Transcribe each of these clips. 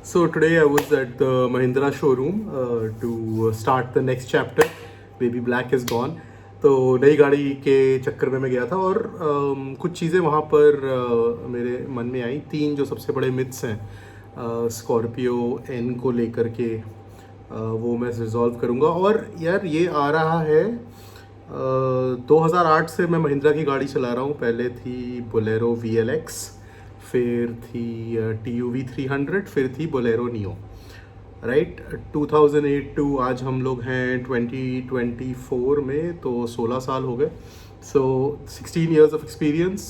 So today I was at the Mahindra showroom to start the next chapter. Baby Black is gone. तो नई गाड़ी के चक्कर में मैं गया था और कुछ चीज़ें वहाँ पर मेरे मन में आई। तीन जो सबसे बड़े मिथ्स हैं स्कॉर्पियो एन को लेकर के, वो मैं रिजॉल्व करूँगा। और यार ये आ रहा है 2008 से मैं महिंद्रा की गाड़ी चला रहा हूँ। पहले थी बोलेरो VLX, फिर थी TUV 300, फिर थी बोलेरो नियो, राइट। 2008 टू आज हम लोग हैं 2024 में, तो 16 साल हो गए। सो 16 years of experience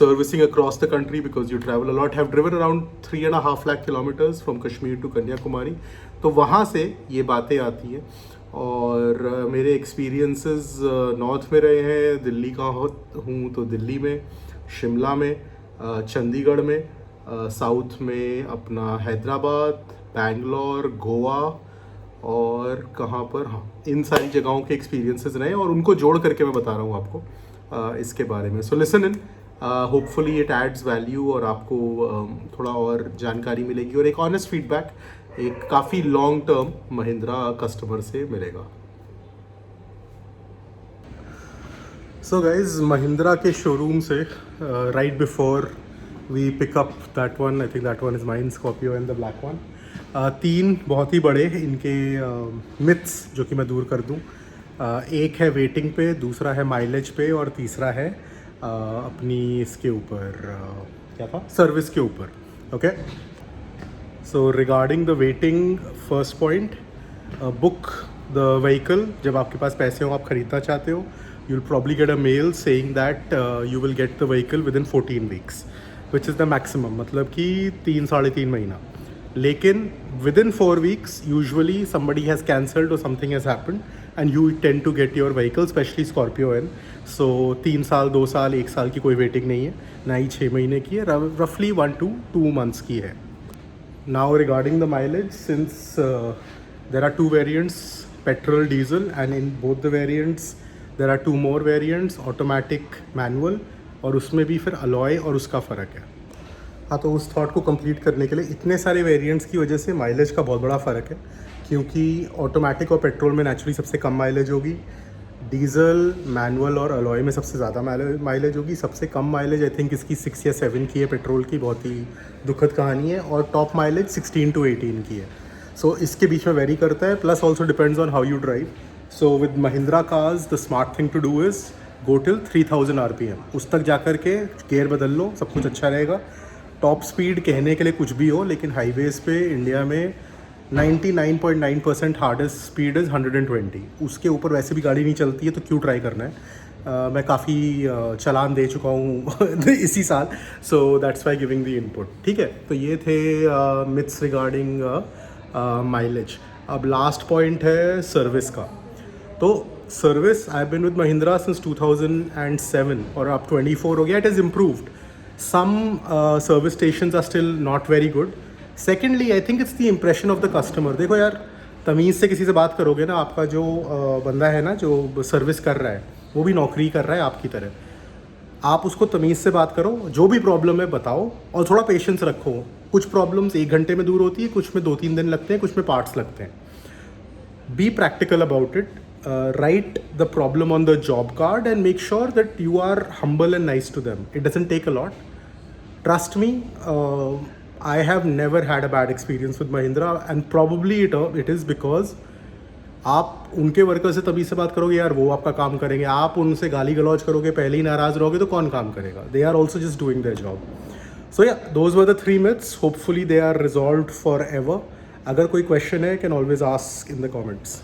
servicing across the country because you travel a lot. Have driven around 3.5 lakh kilometers from Kashmir to Kanyakumari. तो वहाँ से ये बातें आती हैं। और मेरे एक्सपीरियंसेस नॉर्थ में रहे हैं। दिल्ली का हूँ तो दिल्ली में, शिमला में, चंडीगढ़ में, साउथ में अपना हैदराबाद, बैंगलोर, गोवा और कहाँ पर, हाँ, इन सारी जगहों के एक्सपीरियंसेस रहे और उनको जोड़ करके मैं बता रहा हूँ आपको इसके बारे में। So listen in, hopefully it adds value और आपको थोड़ा और जानकारी मिलेगी और एक ऑनेस्ट फीडबैक एक काफ़ी लॉन्ग टर्म महिंद्रा कस्टमर से मिलेगा। सो गाइज, महिंद्रा के शोरूम से right before we pick up that one, I think that one is mine, Scorpio and the black one. तीन बहुत ही बड़े इनके मिथ्स जो कि मैं दूर कर दूं। एक है वेटिंग पे, दूसरा है माइलेज पे और तीसरा है अपनी इसके ऊपर क्या था, सर्विस के ऊपर। Okay, so regarding the waiting, first point, book the vehicle. जब आपके पास पैसे हो, आप खरीदना चाहते हो, you will probably get a mail saying that you will get the vehicle within 14 weeks, which is the maximum, मतलब कि 3-3.5 महीना। लेकिन within 4 weeks usually somebody has cancelled or something has happened and you tend to get your vehicle, especially Scorpio N. So 3 साल, 2 साल, 1 साल की कोई waiting नहीं है, ना ही 6 महीने की है, रफली 1 to 2 months की है। Now regarding the mileage, since there are 2 variants, petrol, diesel, and in both the variants there are 2 more variants, automatic, manual, और उसमें भी फिर अलॉय और उसका फ़र्क है। हाँ, तो उस थॉट को कंप्लीट करने के लिए इतने सारे वेरिएंट्स की वजह से माइलेज का बहुत बड़ा फ़र्क है, क्योंकि ऑटोमेटिक और पेट्रोल में नेचुरली सबसे कम माइलेज होगी, डीजल, मैनुअल और अलॉय में सबसे ज़्यादा माइलेज होगी। सबसे कम माइलेज आई थिंक इसकी 6 या 7 की है पेट्रोल की, बहुत ही दुखद कहानी है, और टॉप माइलेज 16 to 18 की है। सो इसके बीच में वेरी करता है, plus also depends on how you drive. So with Mahindra cars the smart thing to do is go till 3000 RPM, उस तक जा कर के गियर बदल लो, सब कुछ अच्छा रहेगा। टॉप स्पीड कहने के लिए कुछ भी हो, लेकिन हाईवेज़ पे इंडिया में 99.9% हार्डेस्ट स्पीड इज़ 120। उसके ऊपर वैसे भी गाड़ी नहीं चलती है, तो क्यों ट्राई करना है। मैं काफ़ी चालान दे चुका हूँ इसी साल, so that's why giving the input. ठीक है, तो ये थे मिथ्स रिगार्डिंग माइलेज। अब लास्ट पॉइंट है सर्विस का। तो service, I have been with Mahindra since 2007 और अब 24 हो गया। It is improved. Some service stations are still not very good. Secondly, I think it's the impression of the customer. देखो यार, तमीज़ से किसी से बात करोगे ना, आपका जो बंदा है ना जो सर्विस कर रहा है, वो भी नौकरी कर रहा है आपकी तरह। आप उसको तमीज़ से बात करो, जो भी प्रॉब्लम है बताओ और थोड़ा पेशेंस रखो। कुछ प्रॉब्लम्स 1 घंटे में दूर होती है, कुछ में 2-3 दिन लगते हैं, कुछ में पार्ट्स लगते हैं। Be practical about it. Write the problem on the job card and make sure that you are humble and nice to them. It doesn't take a lot. Trust me, I have never had a bad experience with Mahindra, and probably it is because आप उनके worker से तभी से बात करोगे, यार वो आपका काम करेंगे। आप उनसे गाली गलौज करोगे, पहले ही नाराज़ रहोगे, तो कौन काम करेगा? They are also just doing their job. So yeah, those were the 3 myths. Hopefully they are resolved forever. अगर कोई क्वेश्चन है, can always ask in the comments.